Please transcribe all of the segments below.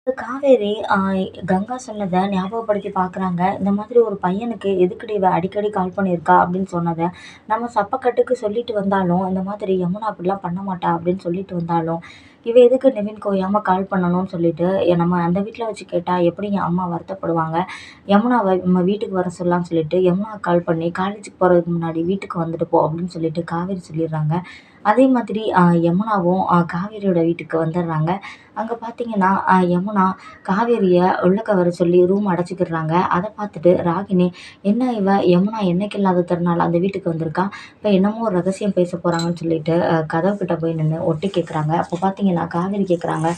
காவேரி கங்கா சொன்னத ஞாபகப்படுத்தி பார்க்குறாங்க. இந்த மாதிரி ஒரு பையனுக்கு எதுக்குடி இவ அடிக்கடி கால் பண்ணியிருக்கா அப்படின்னு சொன்னத, நம்ம சப்பக்கட்டுக்கு சொல்லிட்டு வந்தாலும், இந்த மாதிரி யமுனா அப்படிலாம் பண்ண மாட்டா அப்படின்னு சொல்லிட்டு வந்தாலும், இவ எதுக்கு நிவின்க்கு ஓயாம கால் பண்ணணும்னு சொல்லிட்டு, நம்ம அந்த வீட்ல வச்சு கேட்டா எப்படி என் அம்மா வருத்தப்படுவாங்க. யமுனாவ நம்ம வீட்டுக்கு வர சொல்லலாம்னு சொல்லிட்டு, யமுனாக்கு கால் பண்ணி காலேஜுக்கு போறதுக்கு முன்னாடி வீட்டுக்கு வந்துட்டு போ அப்படின்னு சொல்லிட்டு காவேரி சொல்லிடுறாங்க. அதே மாதிரி யமுனாவும் காவேரியோட வீட்டுக்கு வந்துடுறாங்க. அங்க பார்த்தீங்கன்னா, யமுனா காவேரிய உள்ளக்க வர சொல்லி ரூம் அடைச்சுக்கிடுறாங்க. அத பார்த்துட்டு ராகினி, "என்ன இவ யமுனா என்னைக்கு இல்லாத திருநாள் அந்த வீட்டுக்கு வந்திருக்கா. இப்ப என்னமோ ஒரு ரகசியம் பேச போறாங்கன்னு" சொல்லிட்டு கதவு கிட்ட போய் நின்னு ஒட்டு கேட்குறாங்க. அப்போ பார்த்தீங்கன்னா, காவேரி கேட்குறாங்க,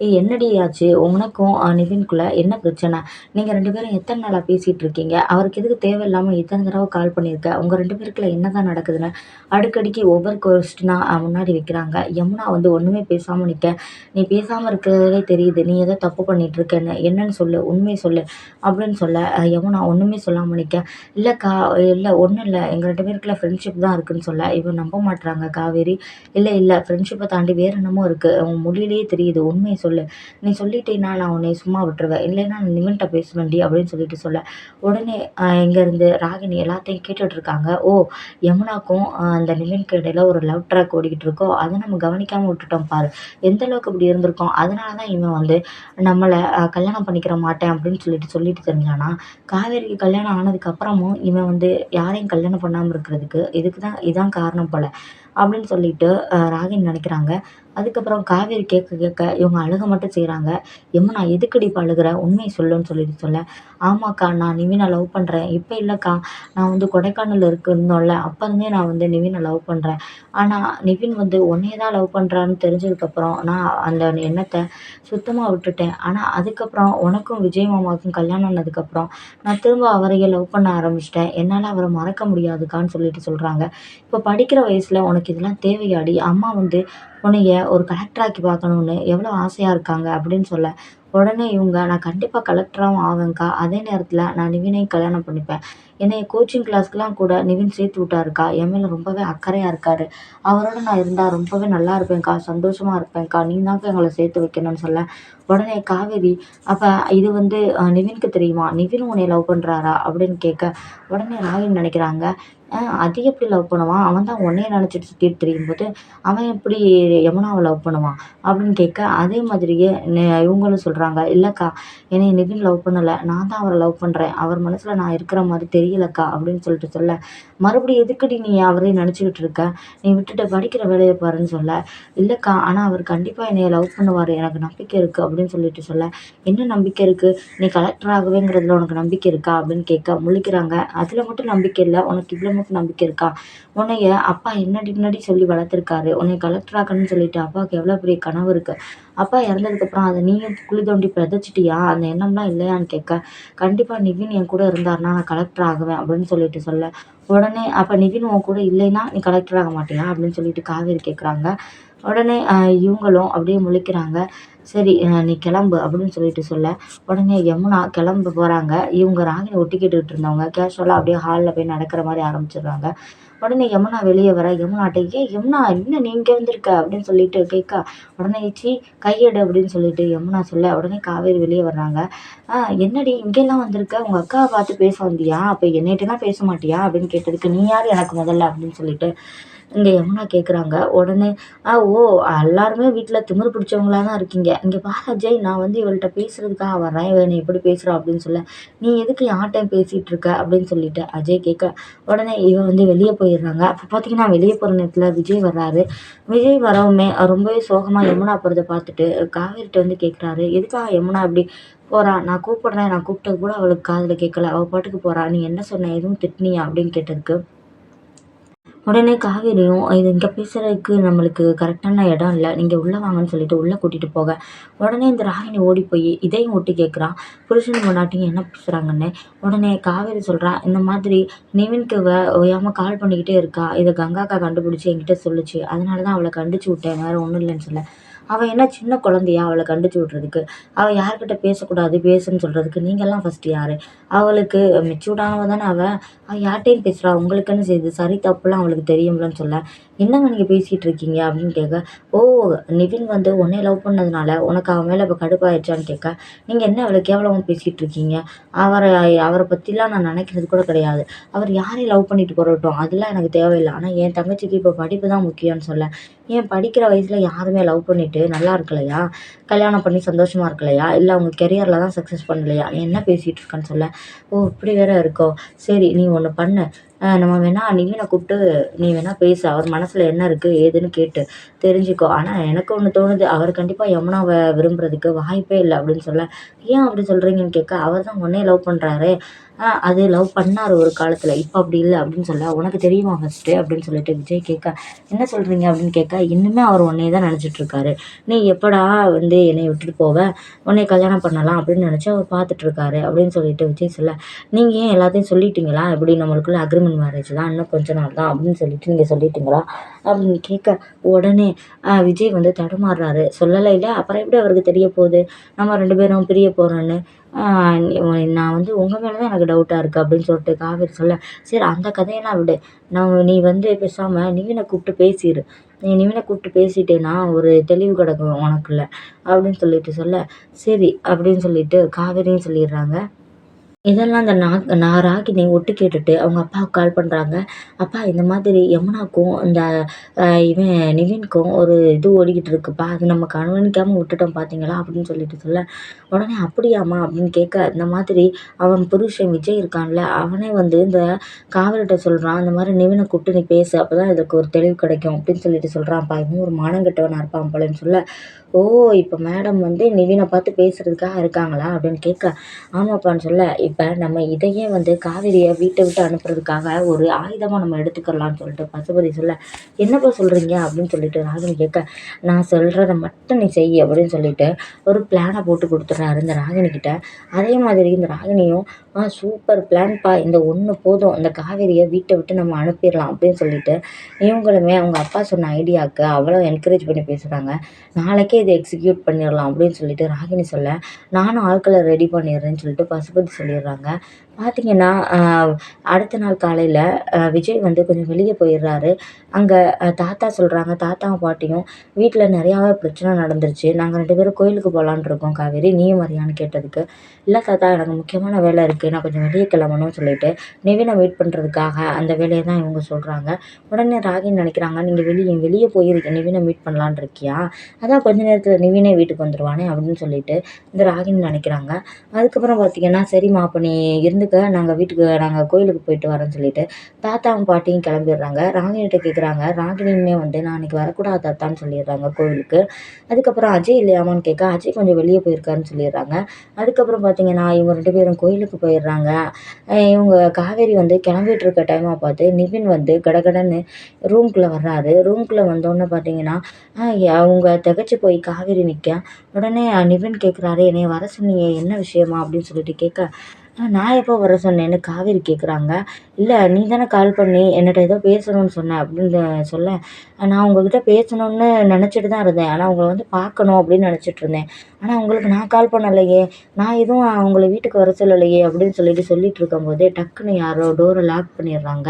"ஏய் என்னடி ஆச்சு? உனக்கும் நிவின்குள்ள என்ன பிரச்சனை? நீங்க 2 பேரும் எத்தன நாளா பேசிட்டு இருக்கீங்க? அவருக்கு எதுக்கு தேவையில்லாம இத்தன தடவ கால் பண்ணியிருக்க? உங்க 2 பேருக்குள்ள என்னதான் நடக்குதுன்னு?" அடுக்கடிக்கு ஒவ்வொரு கொஸ்டினா முன்னாடி வைக்கிறாங்க. யமுனா வந்து ஒண்ணுமே பேசாம நிக்க, "நீ பேசாம இருக்கிறதுலே தெரியுது. நீ ஏதோ தப்பு பண்ணிட்டு இருக்கன்னு. என்னன்னு சொல்லு. உண்மைய சொல்லு." அப்படின்னு சொல்ல, யமுனா ஒண்ணுமே சொல்லாம நிக்க, "இல்லக்கா, இல்ல ஒண்ணும் இல்ல. எங்க 2 பேருக்குள்ள ஃப்ரெண்ட்ஷிப் தான் இருக்குன்னு" சொல்ல, இவ நம்ப மாட்றாங்க காவேரி. "இல்ல, இல்ல ஃப்ரெண்ட்ஷிப்ப தாண்டி வேற என்னமோ இருக்கு. உன் மொழியிலேயே தெரியுது. உண்மைய சொல்லு. நீ சொல்லிட்டீன்னா நான் உன்னைய சும்மா விட்டுருவேன். இல்லைன்னா நான் நிவின்ட்ட பேசுவேன்டி" அப்படின்னு சொல்லிட்டு சொல்ல, உடனே இங்கேருந்து ராகினி எல்லாத்தையும் கேட்டுட்டு இருக்காங்க. "ஓ! யமுனாக்கும் அந்த நிவின்க்கும் இடையில ஒரு லவ் ட்ராக் ஓடிக்கிட்டு இருக்கோ! அத நம்ம கவனிக்காம விட்டுட்டோம் பாரு. எந்த அளவுக்கு இப்படி இருந்திருக்கோம். அதனால தான் இவன் வந்து நம்மள கல்யாணம் பண்ணிக்கிற மாட்டேன் அப்படின்னு சொல்லிட்டு சொல்லிட்டு திரிஞ்சானா, காவேரிக்கு கல்யாணம் ஆனதுக்கு அப்புறமும் இவன் வந்து யாரையும் கல்யாணம் பண்ணாம இருக்கிறதுக்கு இதான் காரணம் போல. அப்படின்னு சொல்லிட்டு ராகினி நினைக்கிறாங்க. அதுக்கப்புறம் காவேரி கேட்க கேட்க இவங்க அழுக மட்டும் செய்றாங்க. "யமுனா எதுக்குடி இப்ப அழுகுற? உண்மைய சொல்லுன்னு" சொல்லிட்டு சொல்ல, "ஆமாக்கா, நான் நிவின லவ் பண்றேன். இப்ப இல்லக்கா. நான் வந்து கொடைக்கானல்ல இருந்தோம்ல, அப்ப இருந்தே நான் வந்து நிவின லவ் பண்றேன். ஆனா நிவின் வந்து உன்னைய தான் லவ் பண்றான்னு தெரிஞ்சதுக்கப்புறம் நான் அந்த எண்ணத்த சுத்தமா விட்டுட்டேன். ஆனா அதுக்கப்புறம் உனக்கும் விஜய் மாமாவுக்கும் கல்யாணம் ஆனதுக்கப்புறம் நான் திரும்ப அவரையே லவ் பண்ண ஆரம்பிச்சுட்டேன். என்னால அவர மறக்க முடியாதுக்கான்னு" சொல்லிட்டு சொல்றாங்க. "இப்ப படிக்கிற வயசுல உனக்கு இதெல்லாம் தேவையாடி? அம்மா வந்து உன்னைய ஒரு கலெக்டர் ஆக்கி பார்க்கணும்னு எவ்வளோ ஆசையா இருக்காங்க" அப்படின்னு சொல்ல, உடனே இவங்க, "நான் கண்டிப்பா கலெக்டராவும் ஆவேன்க்கா. அதே நேரத்துல நான் நிவினையும் கல்யாணம் பண்ணிப்பேன். என்னைய கோச்சிங் கிளாஸ்க்குலாம் கூட நிவின் சேர்த்து விட்டாருக்கா. என் மேல ரொம்பவே அக்கறையா இருக்காரு. அவரோட நான் இருந்தா ரொம்பவே நல்லா இருப்பேன்க்கா. சந்தோஷமா இருப்பேன்க்கா. நீ தான்க்கா எங்கள சேர்த்து வைக்கணும்னு" சொல்ல, உடனே காவேரி, "அப்ப இது வந்து நிவின்க்கு தெரியுமா? நிவின் உன்னைய லவ் பண்றாரா?" அப்படின்னு கேட்க, உடனே ராகினி நினைக்கிறாங்க, அது எப்படி லவ் பண்ணுவான்? அவன் தான் உன்னைய நினைச்சிட்டு சுத்திட்டு திரியும்போது, அவன் எப்படி யமுனாவ லவ் பண்ணுவான்?" அப்படின்னு கேட்க, அதே மாதிரியே இவங்களும் சொல்றாங்க, "இல்லக்கா, என்னைய நிவின் லவ் பண்ணல. நான் தான் அவர லவ் பண்றேன். அவர் மனசுல நான் இருக்கிற மாரி தெரியலக்கா" அப்படின்னு சொல்லிட்டு சொல்ல, "மறுபடியும் எதுக்குடி நீ அவரையே நினைச்சுக்கிட்டு இருக்க? நீ விட்டுட்டு படிக்கிற வேலைய பாருன்னு" சொல்ல, "இல்லக்கா, ஆனா அவர் கண்டிப்பா என்னைய லவ் பண்ணுவாரு. எனக்கு நம்பிக்கை இருக்கு" அப்படின்னு சொல்லிட்டு சொல்ல, "என்ன நம்பிக்கை இருக்கு? நீ கலெக்டர் ஆகுவேங்கிறதுல உனக்கு நம்பிக்கை இருக்கா?" அப்படின்னு கேட்க முழிக்கிறாங்க. "அதுல மட்டும் நம்பிக்கை இல்ல. உனக்கு இதுல மட்டும் நம்பிக்கை இருக்கா? உன்னைய அப்பா என்னடி என்னடி சொல்லி வளர்த்துருக்காரு. உன்னைய கலெக்டர் ஆக்கணும்னு சொல்லிட்டு அப்பாவுக்கு எவ்வளோ பெரிய கனவு இருக்கு. அப்பா இறந்ததுக்கப்புறம் அத நீயும் குழி தோண்டி புதைச்சிட்டியா? அந்த எண்ணம்லாம் இல்லையான்னு" கேட்க, "கண்டிப்பா நிவின் என் கூட இருந்தாருன்னா நான் கலெக்டர் ஆகுவேன்" அப்படின்னு சொல்லிட்டு சொல்ல, உடனே, "அப்ப நிவின் உன் கூட இல்லைன்னா நீ கலெக்டர் ஆக மாட்டியா?" அப்படின்னு சொல்லிட்டு காவேரி கேட்குறாங்க. உடனே இவங்களும் அப்படியே முழிக்கிறாங்க. "சரி, நீ கிளம்பு" அப்படின்னு சொல்லிட்டு சொல்ல, உடனே யமுனா கிளம்ப போறாங்க. இவங்க ராகினி ஒட்டு கேட்டுக்கிட்டு இருந்தவங்க கேஷுவலா அப்படியே ஹால்ல போய் நடக்கிற மாரி ஆரம்பிச்சுடுறாங்க. உடனே யமுனா வெளிய வர, யமுனாட்ட, "ஏய் யமுனா, என்ன நீ இங்க வந்திருக்க?" அப்படின்னு சொல்லிட்டு கேட்க, உடனே, "ச்சீ, கை எடு" அப்படின்னு சொல்லிட்டு யமுனா சொல்ல, உடனே காவேரி வெளிய வர்றாங்க. "ஆ, என்னடி இங்கேல்லாம் வந்திருக்க? உங்க அக்காவ பார்த்து பேச வந்தியா? அப்ப என்னிட்டலாம் பேச மாட்டியா?" அப்படின்னு கேட்டதுக்கு, "நீ யாரு எனக்கு முதல்ல?" அப்படின்னு சொல்லிட்டு இங்க யமுனா கேட்குறாங்க. உடனே, ஓ! எல்லாருமே வீட்ல திமிரு பிடிச்சவங்களா தான் இருக்கீங்க. இங்க பாரு அஜய், நான் வந்து இவள்ட்ட பேசுறதுக்காக வர்றேன். இவ என்னை இப்படி பேசுறா" அப்படின்னு சொல்ல, "நீ எதுக்கு யார்ட்டயும் பேசிட்டு இருக்க?" அப்படின்னு சொல்லிட்டு அஜய் கேட்க, உடனே இவ வந்து வெளிய போயிடுறாங்க. அப்ப பார்த்தீங்கன்னா, வெளிய போற நேரத்துல விஜய் வர்றாரு. விஜய் வரவுமே ரொம்பவே சோகமா யமுனா போறத பார்த்துட்டு காவேரிட்ட வந்து கேட்குறாரு, "எதுக்காக யமுனா இப்படி போறா? நான் கூப்பிடுறேன். நான் கூப்பிட்டது கூட அவளுக்கு காதுல கேட்கல. அவ பாட்டுக்கு போறா. நீ என்ன சொன்ன? எதுவும் திட்டுனியா?" அப்படின்னு கேட்டதுக்கு, உடனே காவேரியும், "இது இங்க பேசுறதுக்கு நம்மளுக்கு கரெக்டான இடம் இல்ல. நீங்க உள்ள வாங்கன்னு" சொல்லிட்டு உள்ள கூட்டிட்டு போக, உடனே இந்த ராகினி ஓடி போய் இதையும் ஒட்டு கேட்குறா. புருஷனும் பொண்டாட்டியும் என்ன பேசுறாங்கன்னு. உடனே காவேரி சொல்றா, "இந்த மாதிரி நிவின்க்கு ஓயாம கால் பண்ணிக்கிட்டே இருக்கா. இத கங்கா அக்கா கண்டுபிடிச்சு என்கிட்ட சொல்லுச்சு. அதனால தான் அவள கண்டிச்சு விட்டேன். வேற ஒண்ணும் இல்லன்னு" சொல்ல, அவள் என்ன சின்ன குழந்தையா அவளை கண்டிச்சு விட்றதுக்கு? அவள் யார்கிட்ட பேசக்கூடாது பேசுன்னு சொல்கிறதுக்கு நீங்கள்லாம் ஃபஸ்ட்டு யார்? அவளுக்கு மெச்சூர்டானவ தானே அவள். அவள் யார்கிட்டயும் பேசுகிறா, உங்களுக்கு என்ன செய்யுது? சரி தப்புலாம் அவளுக்கு தெரியும்லன்னு சொல்ல, என்னங்க நீங்கள் பேசிகிட்டு இருக்கீங்க அப்படின்னு கேட்க, ஓ, நிவின் வந்து உன்னைய லவ் பண்ணதுனால உனக்கு அவன் மேலே இப்போ கடுப்பாயிடுச்சான்னு கேட்க, நீங்கள் என்ன அவளை கேவலமாக பேசிகிட்டு இருக்கீங்க? அவரை அவரை பற்றிலாம் நான் நினைக்கிறது கூட கிடையாது. அவர் யாரையும் லவ் பண்ணிட்டு போகட்டும், அதெல்லாம் எனக்கு தேவையில்லை. ஆனால் என் தங்கச்சிக்கு இப்போ படிப்பு தான் முக்கியம்னு சொல்ல, ஏன் படிக்கிற வயசுல யாருமே லவ் பண்ணிட்டு நல்லா இருக்கலையா? கல்யாணம் பண்ணி சந்தோஷமா இருக்கலையா? இல்ல அவங்க கெரியர்ல தான் சக்சஸ் பண்ணலையா? நீ என்ன பேசிட்டு இருக்கன்னு சொல்ல, ஓ, இப்படி வேற இருக்கோ? சரி, நீ ஒண்ணு பண்ணு. நம்ம வேணா நிவின கூப்பிட்டு நீ வேணா பேசு. அவர் மனசுல என்ன இருக்கு ஏதுன்னு கேட்டு தெரிஞ்சுக்கோ. ஆனா எனக்கு ஒண்ணு தோணுது, அவர் கண்டிப்பா யமுனாவ விரும்புறதுக்கு வாய்ப்பே இல்ல அப்படின்னு சொல்ல, ஏன் அப்படி சொல்றீங்கன்னு கேட்க, அவர் தான் உன்னைய லவ் பண்றாரே. அது லவ் பண்ணாரு ஒரு காலத்துல. இப்ப அப்படி இல்ல அப்படின்னு சொல்ல, உனக்கு தெரியுமா ஃபர்ஸ்ட்டு? அப்படின்னு சொல்லிட்டு விஜய் கேட்க, என்ன சொல்றீங்க அப்படின்னு கேட்க, இன்னுமே அவர் உன்னைய தான் நினைச்சிட்டு இருக்காரு. நீ எப்படா வந்து என்னைய விட்டுட்டு போவ? உன்னைய கல்யாணம் பண்ணலாம் அப்படின்னு நினைச்சு அவர் பார்த்துட்டு இருக்காரு அப்படின்னு சொல்லிட்டு விஜய் சொல்ல, நீங்க ஏன் எல்லாத்தையும் சொல்லிட்டீங்களா? இப்படி நம்மளுக்குள்ள அக்ரிமெண்ட் மேரேஜ் தான், இன்னும் கொஞ்ச நாள் தான் அப்படின்னு சொல்லிட்டு நீங்க சொல்லிட்டீங்களா? அப்படின்னு கேட்க, உடனே விஜய் வந்து தடுமாறுறாரு. சொல்லலைல, அப்புறம் எப்படி அவருக்கு தெரிய போகுது நம்ம 2 பேரும் பிரிய போறோம்ன்னு? ஆ நான் வந்து உங்க மேல தான் எனக்கு டவுட்டா இருக்கு அப்படின்னு சொல்லிட்டு காவேரி சொல்ல, சரி அந்த கதையெல்லாம் விடு. நீ வந்து பேசாம நிவின கூப்பிட்டு பேசிரு. நீ நிவின கூப்பிட்டு பேசிட்டேன்னா ஒரு தெளிவு கிடைக்கும் உனக்குள்ள அப்படின்னு சொல்லிட்டு சொல்ல, சரி அப்படின்னு சொல்லிட்டு காவேரியும் சொல்லிடுறாங்க. இதெல்லாம் அந்த ராகினி ஒட்டு கேட்டுட்டு அவங்க அப்பாவுக்கு கால் பண்ணுறாங்க. அப்பா, இந்த மாதிரி யமுனாக்கும் இந்த இவன் நிவினுக்கும் ஒரு இது ஓடிக்கிட்டு இருக்குப்பா. அது நம்ம கவனிக்காம விட்டுட்டோம் பார்த்தீங்களா அப்படின்னு சொல்லிட்டு சொல்ல, உடனே அப்படியாம்மா அப்படின்னு கேட்க, இந்த மாதிரி அவன் புருஷன் விஜய் இருக்கான்ல, அவனே வந்து இந்த காவல்கிட்ட சொல்கிறான், இந்த மாதிரி நிவினை கூப்பிட்டு நீ பேசு, அப்போ தான் இதுக்கு ஒரு தெளிவு கிடைக்கும் அப்படின்னு சொல்லிட்டு சொல்கிறான்ப்பா. இவன் ஒரு மானங்கெட்டவனா இருப்பான் போலன்னு சொல்ல, ஓ, இப்போ மேடம் வந்து நிவினை பார்த்து பேசுறதுக்காக இருக்காங்களா அப்படின்னு கேட்க, ஆமாப்பான்னு சொல்ல, இப்போ நம்ம இதையே வந்து காவேரியை வீட்டை விட்டு அனுப்புறதுக்காக ஒரு ஆயுதமாக நம்ம எடுத்துக்கலாம்னு சொல்லிட்டு பசுபதி சொல்ல, என்னப்பா சொல்கிறீங்க அப்படின்னு சொல்லிட்டு ராகினி கேட்க, நான் சொல்கிறத மட்டும் நீ செய் அப்படின்னு சொல்லிட்டு ஒரு பிளானை போட்டு கொடுத்துட்றாரு இந்த ராகினி கிட்ட. அதே மாதிரி இந்த ராகினியும், சூப்பர் பிளான்ப்பா, இந்த ஒன்று போதும், இந்த காவேரியை வீட்டை விட்டு நம்ம அனுப்பிடலாம் அப்படின்னு சொல்லிட்டு இவங்களுமே அவங்க அப்பா சொன்ன ஐடியாவுக்கு அவ்வளோ என்கரேஜ் பண்ணி பேசுகிறாங்க. நாளைக்கே இதை எக்ஸிக்யூட் பண்ணிடலாம் அப்படின்னு சொல்லிட்டு ராகினி சொல்ல, நானும் ஆட்களை ரெடி பண்ணிடுறேன்னு சொல்லிட்டு பசுபதி சொல்லிடுறாங்க. பார்த்தீங்கன்னா, அடுத்த நாள் காலையில் விஜய் வந்து கொஞ்சம் வெளியே போயிடுறாரு. அங்கே தாத்தா சொல்கிறாங்க, தாத்தாவும் பாட்டியும், வீட்டில் நிறையாவே பிரச்சனை நடந்துருச்சு, நாங்கள் 2 பேரும் கோயிலுக்கு போகலான்னு இருக்கோம் காவேரி, நீயும் வரியான்னு கேட்டதுக்கு, இல்லை தாத்தா, எனக்கு முக்கியமான வேலை இருக்குது, நான் கொஞ்சம் வெளியே கிளம்பணும்னு சொல்லிட்டு நிவினை வெயிட் பண்ணுறதுக்காக அந்த வேலையை தான் இவங்க சொல்கிறாங்க. உடனே ராகினி நினைக்கிறாங்க, நீங்கள் வெளியே போயிருக்க நிவினை மீட் பண்ணலான்னு இருக்கியா? அதான் கொஞ்ச நேரத்தில் நிவினே வீட்டுக்கு வந்துடுவானே அப்படின்னு சொல்லிட்டு இந்த ராகினி நினைக்கிறாங்க. அதுக்கப்புறம் பார்த்தீங்கன்னா, சரிம்மா அப்போ நீ இருந்துக்க, நாங்கள் கோயிலுக்கு போயிட்டு வரோன்னு சொல்லிட்டு தாத்தாவும் பாட்டியும் கிளம்பிடுறாங்க. ராகினிகிட்ட கேட்குறாங்க. ராகினியுமே வந்து நான் அன்றைக்கி வரக்கூடாது தாத்தான்னு சொல்லிடுறாங்க கோவிலுக்கு. அதுக்கப்புறம் அஜய் இல்லையாமான்னு கேட்க, அஜய் கொஞ்சம் வெளியே போயிருக்காருன்னு சொல்லிடுறாங்க. அதுக்கப்புறம் பார்த்தீங்கன்னா, இவங்க 2 பேரும் கோயிலுக்கு போயிடுறாங்க. இவங்க காவேரி வந்து கிளம்பிட்டு இருக்க டைமாக பார்த்து நிவின் வந்து கடகடன்னு ரூம்குள்ளே வர்றாரு. ரூம்குள்ளே வந்தோடனே பார்த்தீங்கன்னா, அவங்க திகைச்சு போய் காவேரி நிற்க, உடனே நிவின் கேட்குறாரு, என்னைய வர சொன்னீங்க என்ன விஷயமா அப்படின்னு சொல்லிட்டு கேட்க, நான் எப்போ வர சொன்னேன்னு காவேரி கேட்குறாங்க. இல்லை, நீ தானே கால் பண்ணி என்னட்ட ஏதோ பேசணும்னு சொன்ன அப்படின்னு சொல்ல, நான் உங்ககிட்ட பேசணும்னு நினச்சிட்டு தான் இருந்தேன், ஆனால் உங்களை வந்து பார்க்கணும் அப்படின்னு நினச்சிட்டு இருந்தேன், ஆனால் உங்களுக்கு நான் கால் பண்ணலையே, நான் எதுவும் அவங்கள வீட்டுக்கு வர சொல்லலையே அப்படின்னு சொல்லிட்டு இருக்கும்போதே டக்குன்னு யாரோ டோரை லாக் பண்ணிடுறாங்க.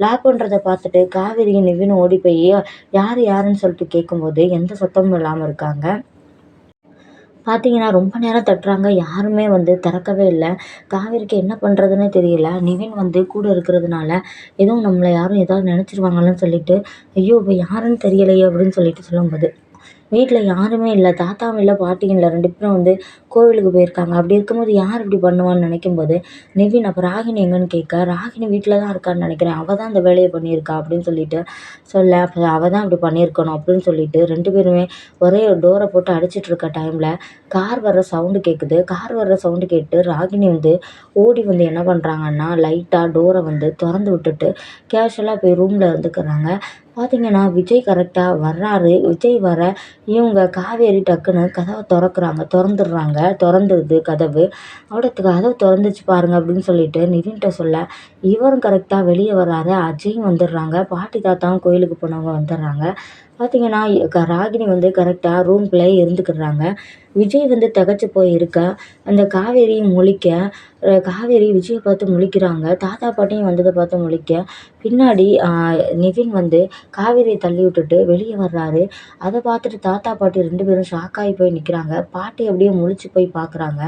லாக் பண்ணுறத பார்த்துட்டு காவேரியும் நிவினும் ஓடி போய் யாருன்னு சொல்லிட்டு கேட்கும்போது எந்த சத்தமும் இல்லாமல் இருக்காங்க. பார்த்தீங்கன்னா, ரொம்ப நேரம் தட்டுறாங்க. யாருமே வந்து திறக்கவே இல்ல. காவேரிக்கு என்ன பண்ணுறதுன்னே தெரியல. நிவின் வந்து கூட இருக்கிறதுனால, எதுவும் நம்மள யாரும் ஏதாவது நினச்சிருவாங்கன்னு சொல்லிட்டு, ஐயோ, இப்போ யாருன்னு தெரியலையே அப்படின்னு சொல்லிட்டு சொல்லும்போது, வீட்ல யாருமே இல்ல. தாத்தாவும் இல்ல, பாட்டியும் இல்ல. 2 பேரும் வந்து கோவிலுக்கு போயிருக்காங்க. அப்படி இருக்கும்போது யார் இப்படி பண்ணுவான்னு நினைக்கும்போது, நிவின் அப்ப ராகினி எங்கன்னு கேட்க, ராகினி வீட்ல தான் இருக்கான்னு நினைக்கிறேன். அவ தான் இந்த வேலைய பண்ணியிருக்கா அப்படின்னு சொல்லிட்டு சொல்ல, அப்ப அவ தான் இப்படி பண்ணியிருக்கணும் அப்படின்னு சொல்லிட்டு 2 பேருமே ஒரே டோர போட்டு அடிச்சிட்டு இருக்க டைம்ல கார் வர்ற சவுண்டு கேட்குது. கார் வர்ற சவுண்டு கேட்டு ராகினி வந்து ஓடி வந்து என்ன பண்றாங்கன்னா, லைட்டா டோர வந்து தொறந்து விட்டுட்டு கேஷுவலா போய் ரூம்ல இருந்துக்கிறாங்க. பார்த்தீங்கன்னா, விஜய் கரெக்ட்டா வர்றாரு. விஜய் வர இவங்க காவேரி டக்குன்னு கதவ தொறந்துடுறாங்க. தொறந்துருது கதவு. கதவு தொறந்துச்சு பாருங்க அப்படின்னு சொல்லிட்டு நிவின்ட்ட சொல்ல, இவரும் கரெக்ட்டா வெளிய வர்றாரு. அஜயும் வந்துடுறாங்க. பாட்டி, தாத்தாவும் கோயிலுக்கு போனவங்க வந்துடுறாங்க. பார்த்தீங்கன்னா, ராகினி வந்து கரெக்ட்டா ரூம்குள்ளயே இருந்துக்கிடுறாங்க. விஜய் வந்து திகைச்சு போய் இருக்க, அந்த காவேரி முழிக்க, காவேரி விஜய பார்த்து முழிக்கிறாங்க. தாத்தா, பாட்டியும் வந்தத பார்த்து முழிக்க, பின்னாடி நிவின் வந்து காவேரிய தள்ளி விட்டுட்டு வெளிய வர்றாரு. அத பார்த்துட்டு தாத்தா, பாட்டி 2 பேரும் ஷாக் ஆகி போய் நிக்கிறாங்க. பாட்டி அப்படியே முழிச்சு போய் பார்க்குறாங்க.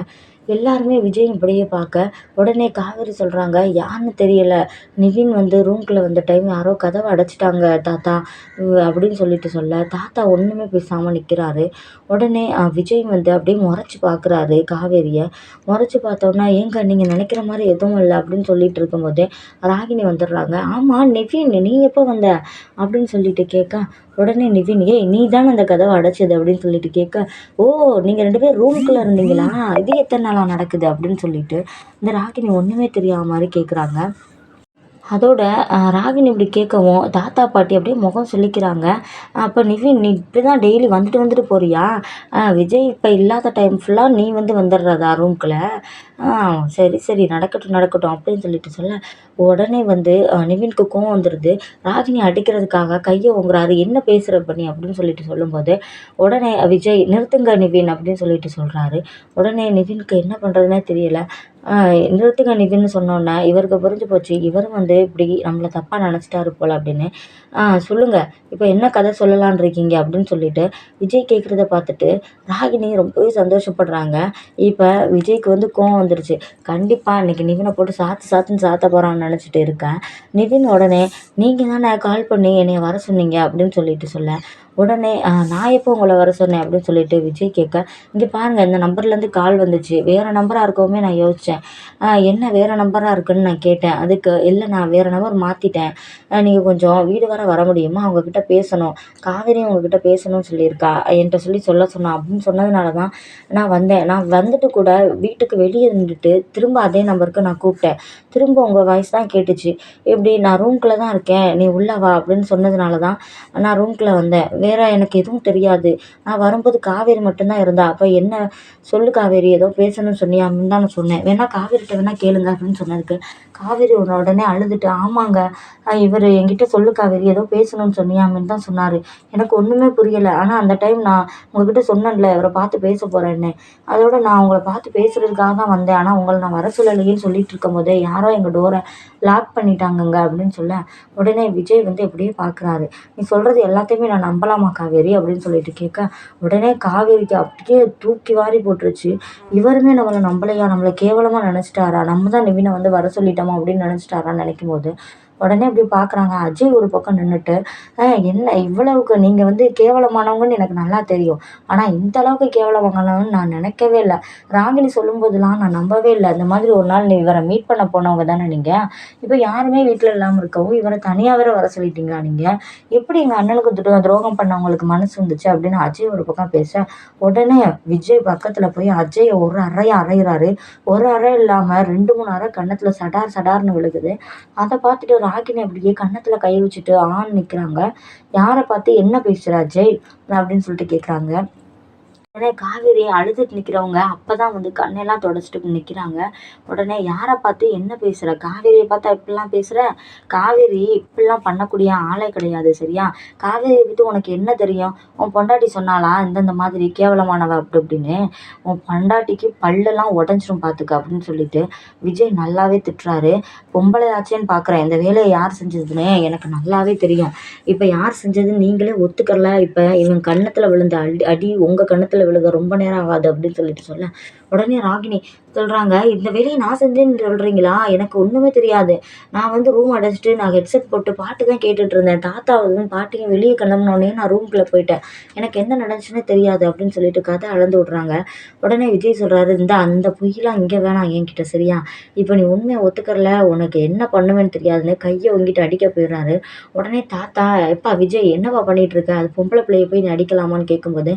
எல்லாருமே விஜய் இப்படியே பார்க்க, உடனே காவேரி சொல்றாங்க, "யாருன்னு தெரியல. நிவின் வந்து ரூம்குள்ள வந்த டைம் யாரோ கதவ அடைச்சுட்டாங்க தாத்தா." அப்படின்னு சொல்லிட்டு சொல்ல, தாத்தா ஒண்ணுமே பேசாம நிக்கிறாரு. உடனே விஜய் வந்து அப்படியே மொறச்சு பார்க்குறாரு காவேரிய. மொறச்சு பார்த்தோன்னே, "ஏங்க நீங்க நினைக்கிற மாரி எதுவும் இல்ல." அப்படின்னு சொல்லிட்டு இருக்கும்போதே, ராகினி வந்துடுறாங்க. "ஆமா நிவின் நீ எப்போ வந்த?" அப்படின்னு சொல்லிட்டு கேட்க, உடனே நிவின், "ஏய் நீ தானே அந்த கதவ அடைச்சது." அப்படின்னு சொல்லிட்டு கேட்க, "ஓ! நீங்க 2 பேரும் ரூமுக்குள்ள இருந்தீங்களா? இது எத்தன நாளா நடக்குது?" அப்படின்னு சொல்லிட்டு இந்த ராகினி ஒண்ணுமே தெரியாத மாரி கேட்குறாங்க. அதோட ராகினி இப்படி கேட்கவும், தாத்தா, பாட்டி அப்படியே முகம் சுளிக்கிறாங்க. அப்ப நிவின், "நீ இப்படிதான் டெய்லி வந்துட்டு வந்துட்டு போறியா? விஜய் இப்ப இல்லாத டைம் ஃபுல்லா நீ வந்து வந்துடுறதா ரூம்குள்ள? ஆ சரி, சரி நடக்கட்டும், நடக்கட்டும்." அப்படின்னு சொல்லிட்டு சொல்ல, உடனே வந்து நிவினுக்கு கோவம் வந்துருது. ராகினி அடிக்கிறதுக்காக கைய ஓங்குறாரு. "என்ன பேசுற இப்ப நீ?" அப்படின்னு சொல்லிட்டு சொல்லும்போது, உடனே விஜய், "நிறுத்துங்க நிவின்." அப்படின்னு சொல்லிட்டு சொல்றாரு. உடனே நிவினுக்கு என்ன பண்றதுன்னே தெரியல. ஆ நிறுத்துங்க நிவின்னு சொன்னோன்னே, இவருக்கு புரிஞ்சு போச்சு. இவரும் வந்து இப்படி நம்மள தப்பா நெனச்சுட்டாரு போல அப்படின்னு. சொல்லுங்க. இப்ப என்ன கதை சொல்லலான்னு இருக்கீங்க?" அப்படின்னு சொல்லிட்டு விஜய் கேட்கிறத பார்த்துட்டு ராகினி ரொம்பவே சந்தோஷப்படுறாங்க. இப்ப விஜய்க்கு வந்து கோவம் வந்துருச்சு. கண்டிப்பா இன்னைக்கு நிவின போட்டு சாத்து சாத்துன்னு சாத்த போறான்னு நெனச்சுட்டு இருக்கேன். நிவின் உடனே, "நீங்க தானே கால் பண்ணி என்னைய வர சொன்னீங்க." அப்படின்னு சொல்லிட்டு சொல்ல, உடனே "நான் எப்போ உங்கள வர சொன்னேன்?" அப்படின்னு சொல்லிட்டு விஜய் கேட்க, "இங்க பாருங்க இந்த நம்பர்லேருந்து கால் வந்துச்சு. வேற நம்பரா இருக்கவுமே நான் யோசிச்சேன். என்ன வேற நம்பரா இருக்குன்னு நான் கேட்டேன். அதுக்கு இல்ல நான் வேற நம்பர் மாத்திட்டேன். நீங்க கொஞ்சம் வீடு வர வர முடியுமா? அவங்க கிட்ட பேசணும். காவேரியும் உங்ககிட்ட பேசணும்னு சொல்லியிருக்கா. என்ட்ட சொல்ல சொன்னா." அப்படின்னு சொன்னதுனால தான் நான் வந்தேன். நான் வந்துட்டு கூட வீட்டுக்கு வெளிய நின்னுட்டு திரும்ப அதே நம்பருக்கு நான் கூப்பிட்டேன். திரும்ப உங்க வாய்ஸ் தான் கேட்டுச்சு. "எப்படி நான் ரூம்குள்ள தான் இருக்கேன். நீ உள்ள வா." அப்படின்னு சொன்னதுனால தான் நான் ரூம்குள்ள வந்தேன். வேற எனக்கு எதுவும் தெரியாது. நான் வரும்போது காவேரி மட்டும் தான் இருந்தா. அப்ப என்ன சொல்லு காவேரி ஏதோ பேசணும்னு சொன்னியாம்ன்னு தான் நான் சொன்னேன். வேணா காவேரிட்ட வேணா கேளுங்க அப்படின்னு சொன்னதுக்கு, காவேரி உடனே அழுதுட்டு, "ஆமாங்க. இவரு என்கிட்ட சொல்லு காவேரி ஏதோ பேசணும்னு சொன்னியாமன்னு தான் சொன்னாரு. எனக்கு ஒண்ணுமே புரியல. ஆனா அந்த டைம் நான் உங்ககிட்ட சொன்னேன்ல இவர பார்த்து பேச போறேன்னு. அதோட நான் உங்கள பார்த்து பேசுறதுக்காக தான் வந்தேன். ஆனா உங்கள நான் வர சொல்லலையேன்னு சொல்லிட்டு இருக்கும்போதே யாரோ எங்க டோர லாக் பண்ணிட்டாங்கங்க." அப்படின்னு சொல்ல, உடனே விஜய் வந்து இப்படியே பார்க்குறாரு. "நீ சொல்றது எல்லாத்தையுமே நான் நம்பலாமா காவேரி?" அப்படின்னு சொல்லிட்டு கேட்க, உடனே காவேரிக்கு அப்படியே தூக்கி வாரி போட்டுருச்சு. இவருமே நம்மள நம்பலையா? நம்மள கேவலமா நெனச்சுட்டாரா? நம்ம தான் நிவின வந்து வர சொல்லிட்டோமா அப்படின்னு நெனச்சுட்டாரான்னு நெனைக்கும்போது, உடனே அப்படி பார்க்குறாங்க. அஜய் ஒரு பக்கம் நின்னுட்டு, என்ன இவ்வளவுக்கு நீங்க வந்து கேவலமானவங்கன்னு எனக்கு நல்லா தெரியும். ஆனா இந்த அளவுக்கு கேவலமானவங்கன்னு நான் நெனைக்கவே இல்ல. ராகினி சொல்லும்போதெல்லாம் நான் நம்பவே இல்ல. இந்த மாதிரி ஒரு நாள் நீ இவர மீட் பண்ண போனவங்க தானே நீங்க? இப்ப யாருமே வீட்ல இல்லாம இருக்கவும், இவர தனியா வேற வர சொல்லிட்டீங்களா நீங்க? எப்படி எங்க அண்ணனுக்கு துரோகம் பண்ண உங்களுக்கு மனசு வந்துச்சு?" அப்படின்னு அஜய் ஒரு பக்கம் பேச, உடனே விஜய் பக்கத்துல போய் அஜய ஒரு அறையிறாரு. ஒரு அறை இல்லாம 2, 3 அறை கன்னத்துல சடார் சடார்ன்னு விழுகுது. அத பார்த்துட்டு ராகினி அப்படியே கன்னத்துல கை வச்சுட்டு ஆன்னு நிக்கிறாங்க. "யார பார்த்து என்ன பேசுற அஜய்?" அப்படின்னு சொல்லிட்டு கேட்குறாங்க. உடனே காவேரி அழுதுட்டு நிக்கிறவங்க அப்பதான் வந்து கண்ணெல்லாம் தொடச்சுட்டு நிக்கிறாங்க. உடனே, "யார பார்த்து என்ன பேசுற? காவேரிய பார்த்தா இப்படிலாம் பேசுற? காவேரி இப்படிலாம் பண்ணக்கூடிய ஆளே கிடையாது சரியா? காவேரிய பத்தி உனக்கு என்ன தெரியும்? உன் பொண்டாட்டி சொன்னாளா இந்தந்த மாதிரி கேவலமானவ அப்படி இப்படின்னு? உன் பொண்டாட்டிக்கு பல்லெல்லாம் உடைஞ்சிரும் பார்த்துக்க." அப்படின்னு சொல்லிட்டு விஜய் நல்லாவே திட்டுறாரு. "பொம்பளையாச்சேன்னு பார்க்குறேன். இந்த வேலைய யார் செஞ்சதுன்னு எனக்கு நல்லாவே தெரியும். இப்ப யார் செஞ்சதுன்னு நீங்களே ஒத்துக்கல. இப்ப இவன் கன்னத்துல விழுந்த அடி உங்க கன்னத்துல விழுக ரொம்ப நேரம் ஆகாது." அப்படின்னு சொல்லிட்டு சொல்ல, உடனே ராகினி சொல்றாங்க, "இந்த வேலைய நான் செஞ்சேன்னு சொல்றீங்களா? எனக்கு ஒண்ணுமே தெரியாது. நான் வந்து ரூம் அடைச்சுட்டு நான் ஹெட்செட் போட்டு பாட்டு தான் கேட்டுட்டு இருந்தேன். தாத்தாவும் பாட்டியும் வெளிய கிளம்புனோனே நான் ரூம்குள்ள போயிட்டேன். எனக்கு என்ன நடந்துச்சுன்னே தெரியாது." அப்படின்னு சொல்லிட்டு கதை அளந்து விடுறாங்க. உடனே விஜய் சொல்றாரு, அந்த பொய்லாம் இங்க வேணாம் என்கிட்ட சரியா? இப்ப நீ உண்மைய ஒத்துக்கறல, உனக்கு என்ன பண்ணுவேன்னு தெரியாதுன்னு கைய ஓங்கிட்டு அடிக்க போயிடுறாரு. உடனே தாத்தா, "எப்பா விஜய் என்னப்பா பண்ணிட்டு இருக்க? அது பொம்பள பிள்ளைய போய் நீ அடிக்கலாமான்னு?" கேட்கும்போது,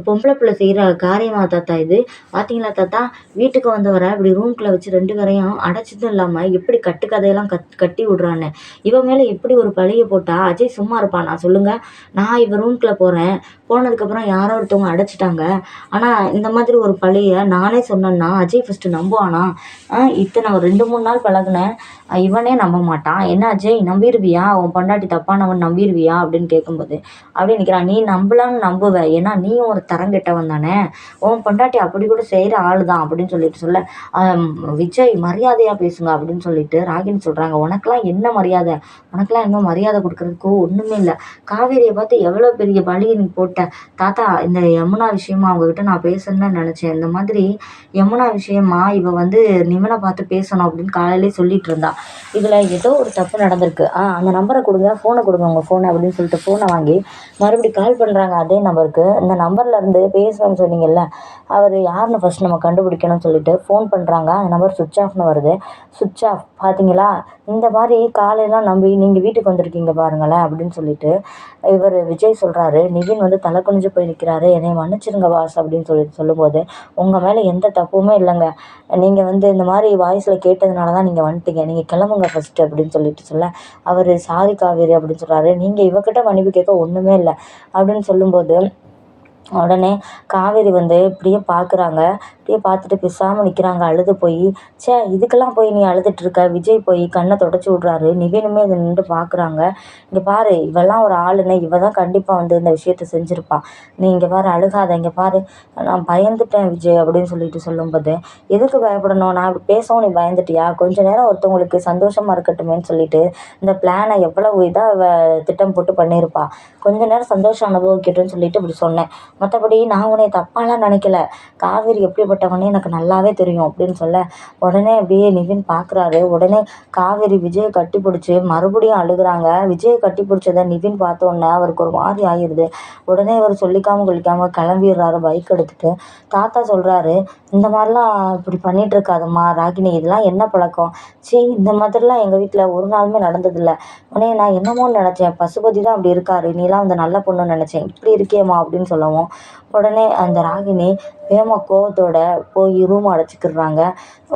"பொம்பள பிள்ளை செய்ற காரியமா தாத்தா இது? பார்த்தீங்களா தாத்தா வீட்டுக்கு வந்தவரை இப்படி ரூம்குள்ள வச்சு 2 பேரையும் அடைச்சதும் இல்லாம எப்படி கட்டுக்கதையெல்லாம் கட்டி விடுறான்னு. இவன் மேல இப்படி ஒரு பழிய போட்டா அஜய் சும்மா இருப்பானா சொல்லுங்க? நான் இவ ரூம்குள்ள போறேன். போனதுக்கப்புறம் யாரோ ஒருத்தவங்க அடைச்சுட்டாங்க. ஆனா இந்த மாதிரி ஒரு பழிய நானே சொன்னேன்னா அஜய் ஃபர்ஸ்ட்டு நம்புவானா? இத்தனை ஒரு 2, 3 நாள் பழகுனேன். இவனே நம்ப மாட்டான். என்ன அஜய் நம்பிருவியா? உன் பொண்டாட்டி தப்பானவன்னு நம்பிருவியா? அப்படின்னு கேட்கும்போது அப்படியே நிக்கிறான். நீ நம்பலாம்னு நம்புவ. ஏன்னா நீயும் ஒரு தரங்கெட்டவன் தானே. உன் பொண்டாட்டி அப்படி கூட செய்ற ஆளு தான் அப்படின்னு சொல்லிட்டு சொல்ல, அம் விஜய் மரியாதையா பேசுங்க அப்படின்னு சொல்லிட்டு ராகினி சொல்றாங்க. உனக்கெல்லாம் என்ன மரியாதை? உனக்கெல்லாம் இன்னும் மரியாதை குடுக்குறதுக்கு ஒண்ணுமே இல்ல. காவேரிய பார்த்து எவ்வளோ பெரிய பழிய நீ போட்ட. தாத்தா இந்த யமுனா விஷயமா அவங்ககிட்ட நான் பேசணும்னு தான் நெனச்சேன். இந்த மாதிரி யமுனா விஷயமா இவ வந்து நிவின பார்த்து பேசணும் அப்படின்னு காலையிலேயே சொல்லிட்டு இருந்தா. இதுல ஏதோ ஒரு தப்பு நடந்திருக்கு. அந்த நம்பர குடுங்க, ஃபோன குடுங்க உங்க ஃபோன அப்படின்னு சொல்லிட்டு ஃபோன வாங்கி மறுபடியும் கால் பண்றாங்க அதே நம்பருக்கு. இந்த நம்பர்ல இருந்து பேசுறேன்னு சொன்னீங்கல்ல, அவரு யாருன்னு ஃபர்ஸ்ட் நம்ம கண்டுபிடிக்கணும்னு சொல்லிட்டு ஃபோன் பண்றாங்க. அந்த நம்பர் ஸ்விட்ச் ஆஃப்னு வருது. ஸ்விட்ச் ஆஃப் பார்த்தீங்களா? இந்த மாரி காலையெல்லாம் நம்பி நீங்க வீட்டுக்கு வந்திருக்கீங்க பாருங்களேன் அப்படின்னு சொல்லிட்டு இவரு விஜய் சொல்றாரு. நிவின் வந்து தலை குனிஞ்சு போய் நிக்கிறாரு. என்னைய மன்னிச்சிருங்க பாஸ் அப்படின்னு சொல்லிட்டு சொல்லும்போது, உங்க மேல எந்த தப்புமே இல்லைங்க. நீங்க வந்து இந்த மாதிரி வாய்ஸ்ல கேட்டதுனால தான் நீங்க வந்துட்டீங்க. நீங்க கிளம்புங்க ஃபர்ஸ்ட் அப்படின்னு சொல்லிட்டு சொல்ல, அவரு சாரி காவேரி அப்படின்னு சொல்றாரு. நீங்க இவகிட்ட மன்னிப்பு கேட்க ஒண்ணுமே இல்ல அப்படின்னு சொல்லும்போது, உடனே காவேரி வந்து இப்படியே பார்க்குறாங்க. இப்படியே பார்த்துட்டு பேசாம நிக்கிறாங்க அழுது போயி. ச்சே! இதுக்கெல்லாம் போய் நீ அழுதுட்டு இருக்க. விஜய் போய் கண்ண தொடச்சு விடுறாரு. நிவினுமே அத நின்டு பார்க்குறாங்க. இங்க பாரு இவலாம் ஒரு ஆளுன்னு இவ தான் கண்டிப்பா வந்து இந்த விஷயத்த செஞ்சிருப்பா. நீ இங்க பாரு அழுகாத. இங்க பாரு நான் பயந்துட்டேன் விஜய் அப்படின்னு சொல்லிட்டு சொல்லும்போது, எதுக்கு பயப்படணும்? நான் இப்படி பேசவும் நீ பயந்துட்டியா? கொஞ்ச நேரம் ஒருத்தவங்களுக்கு சந்தோஷமா இருக்கட்டுமேன்னு சொல்லிட்டு இந்த பிளான எவ்வளவு இதா அவ திட்டம் போட்டு பண்ணியிருப்பா. கொஞ்ச நேரம் சந்தோஷம் அனுபவிக்கட்டும்னு சொல்லிட்டு இப்படி சொன்னேன். மத்தபடி நான் உன்னைய தப்பாலாம் நினைக்கல. காவேரி எப்படிப்பட்டவன்னு எனக்கு நல்லாவே தெரியும் அப்படின்னு சொல்ல, உடனே அப்படியே நிவின் பார்க்குறாரு. உடனே காவேரி விஜய கட்டிப்பிடிச்சு மறுபடியும் அழுகுறாங்க. விஜய கட்டிப்பிடிச்சத நிவின் பார்த்தோன்னே அவருக்கு ஒரு மாரி ஆயிருது. உடனே இவரு சொல்லிக்காம கொள்ளிக்காம கிளம்பிடுறாரு பைக் எடுத்துட்டு. தாத்தா சொல்றாரு, "இந்த மாரிலாம் இப்படி பண்ணிட்டு இருக்காதம்மா ராகினி. இதெல்லாம் என்ன பழக்கம்? ச்சீ! இந்த மாதிரிலாம் எங்க வீட்ல ஒரு நாளுமே நடந்ததில்ல. உன்னைய நான் என்னமோன்னு நெனச்சேன். பசுபதி தான் அப்படி இருக்காரு. நீலாம் வந்து நல்ல பொண்ணுன்னு நெனச்சேன். இப்படி இருக்கியேம்மா" அப்படின்னு சொல்லவும், உடனே அந்த ராகினி வேகமா கோவத்தோட போய் ரூம் அடைச்சுக்கிடுறாங்க.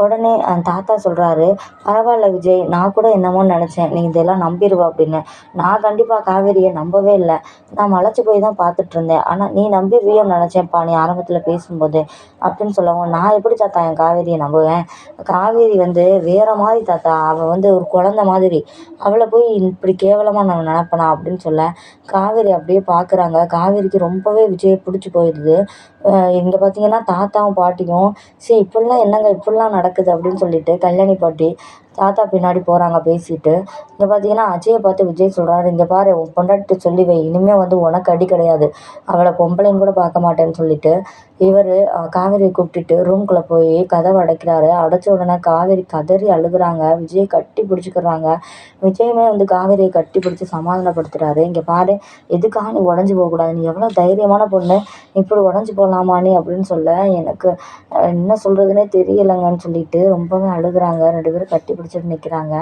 உடனே அந்த தாத்தா சொல்றாரு, "பரவால்ல விஜய். நான் கூட என்னமோன்னு நெனச்சேன். நீ இதெல்லாம் நம்பிருவ அப்படின்னு. நான் கண்டிப்பா காவேரிய நம்பவே இல்ல. நான் மலைச்சு போய் தான் பார்த்துட்டுருந்தேன். ஆனா நீ நம்பிருவியோன்னு நெனச்சேன்ப்பா நீ ஆரம்பத்துல பேசும்போது" அப்படின்னு சொல்லவும், "நான் எப்படி தாத்தா என் காவேரிய நம்புவேன்? காவேரி வந்து வேற மாரி தாத்தா. அவ வந்து ஒரு குழந்தை மாதிரி. அவள போய் இப்படி கேவலமா நான் நெனப்பனா?" அப்படின்னு சொல்ல, காவேரி அப்படியே பார்க்குறாங்க. காவேரிக்கு ரொம்பவே விஜய புடிச்சு போயிருது. இங்க பார்த்தீங்கன்னா தாத்தாவும் பாட்டியும், இப்படிலாம் என்னங்க இப்படிலாம் நடக்குது?" அப்படின்னு சொல்லிட்டு கல்யாணி பாட்டி தாத்தா பின்னாடி போறாங்க பேசிட்டு. இங்க பார்த்தீங்கன்னா அஜய பார்த்து விஜய் சொல்றாரு, "இங்க பாரு உன் பொண்டாட்டிட்ட சொல்லி வை. இனிமே வந்து உனக்கு அடி கிடையாது. அவள பொம்பளைன்னு கூட பார்க்க மாட்டேன்னு" சொல்லிட்டு, இவரு காவேரிய கூப்பிட்டுட்டு ரூம்குள்ள போய் கதவ அடைக்கிறாரு. அடைச்ச உடனே காவேரி கதறி அழுகுறாங்க. விஜய கட்டி பிடிச்சுக்கிறாங்க. விஜயுமே வந்து காவேரிய கட்டி பிடிச்சு சமாதானப்படுத்துறாரு. "இங்க பாரு எதுக்காக நீ உடைஞ்சு போகக்கூடாது. நீ எவ்வளோ தைரியமான பொண்ணு. இப்படி உடைஞ்சு போலாமா நீ?" அப்படின்னு சொல்ல, எனக்கு என்ன சொல்றதுன்னே தெரியலங்கன்னு சொல்லிட்டு ரொம்பவே அழுகுறாங்க. 2 பேரும் கட்டி பிடிச்சுட்டு நிக்கிறாங்க.